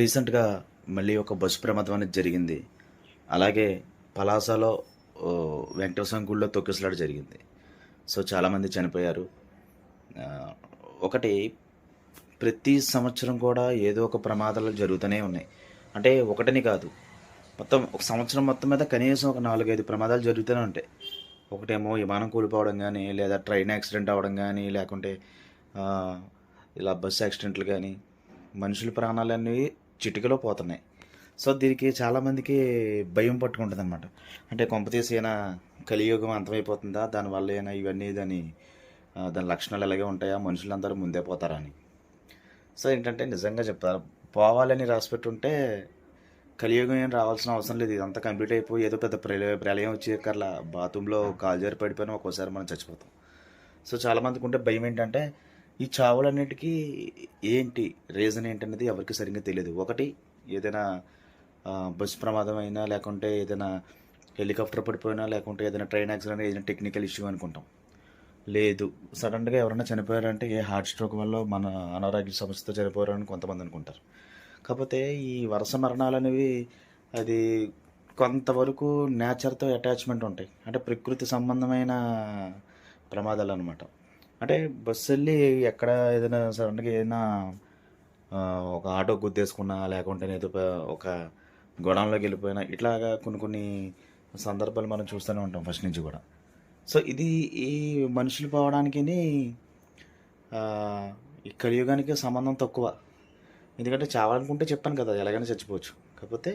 రీసెంట్‌గా మళ్ళీ ఒక బస్సు ప్రమాదం అనేది జరిగింది. అలాగే పలాసలో వెంకటేశ్వర స్వామి గుడిలో తొక్కిసలాట జరిగింది. సో, చాలామంది చనిపోయారు. ఆహ్, ఒకటి ప్రతి సంవత్సరం కూడా ఏదో ఒక ప్రమాదాలు జరుగుతూనే ఉన్నాయి. అంటే ఒకటని కాదు. మొత్తం ఒక సంవత్సరం మొత్తం మీద కనీసం ఒక 4, 5 ప్రమాదాలు జరుగుతూనే ఉంటాయి. ఒకటేమో విమానం కూలిపోవడం గానీ, లేదా ట్రైన్ యాక్సిడెంట్ అవ్వడం గానీ, లేకుంటే ఆహ్, ఇలా బస్సు యాక్సిడెంట్లు గానీ, మనుషుల ప్రాణాలనేవి చిటికలో పోతున్నాయి. సో, దీనికి చాలామందికి భయం పట్టుకుంటదనమాట. అంటే కొంపతీసి ఏమైనా కలియుగం అంతమైపోతుందా? దానివల్ల ఏమైనా ఇవన్నీ దాని లక్షణాలు ఇలాగే ఉంటాయా? మనుషులందరూ ముందే పోతారా అని. సో, ఏంటంటే నిజంగా చెప్తారు. పోవాలని రాసిపెట్టుంటే కలియుగం ఏం రావాల్సిన అవసరం లేదు. ఇదంతా కంప్లీట్ అయిపోయి ఏదో పెద్ద ప్రళయం వచ్చేకల్లా బాత్రూంలో కాలు జారి పడిపోయినా ఒక్కోసారి మనం చచ్చిపోతాం. సో, చాలామందికి ఉండే భయం ఏంటంటే ఈ చావులన్నిటికీ ఏంటి రీజన్ ఏంటనేది ఎవరికీ సరిగ్గా తెలియదు. ఒకటి ఏదైనా బస్సు ప్రమాదం అయినా, లేకుంటే ఏదైనా హెలికాప్టర్ పడిపోయినా, లేకుంటే ఏదైనా ట్రైన్ యాక్సిడెంట్ ఏదైనా టెక్నికల్ ఇష్యూ అనుకుంటాం. లేదు, సడన్గా ఎవరైనా చనిపోయారంటే ఏ హార్ట్ స్ట్రోక్ వల్ల మన అనారోగ్య సమస్యతో చనిపోయారని కొంతమంది అనుకుంటారు. కాకపోతే ఈ వరుస మరణాలనేవి అది కొంతవరకు నేచర్తో అటాచ్మెంట్ ఉంటాయి. అంటే ప్రకృతి సంబంధమైన ప్రమాదాలు అనమాట. అంటే బస్సు వెళ్ళి ఎక్కడ ఏదైనా సడన్గా ఏదైనా ఒక ఆటో గుద్దేసుకున్నా, లేకుంటే ఏదో ఒక గోడౌన్లోకి వెళ్ళిపోయినా, ఇట్లాగా కొన్ని కొన్ని సందర్భాలు మనం చూస్తూనే ఉంటాం ఫస్ట్ నుంచి కూడా. సో, ఇది ఈ మనుషులు పోవడానికిని ఈ కలియుగానికి సంబంధం తక్కువ. ఎందుకంటే చావాలనుకుంటే చెప్పాను కదా, ఎలాగైనా చచ్చిపోవచ్చు. కాకపోతే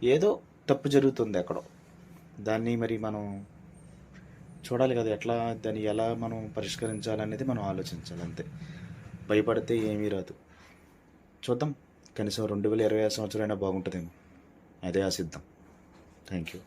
ఏదో తప్పు జరుగుతుంది ఎక్కడో. దాన్ని మరి మనం చూడాలి కదా, దాన్ని ఎలా మనం పరిష్కరించాలనేది మనం ఆలోచించాలి అంతే. భయపడితే ఏమీ రాదు. చూద్దాం, కనీసం 2025 సంవత్సరం అయినా బాగుంటుందేమో. అదే ఆశిద్దాం. Thank you.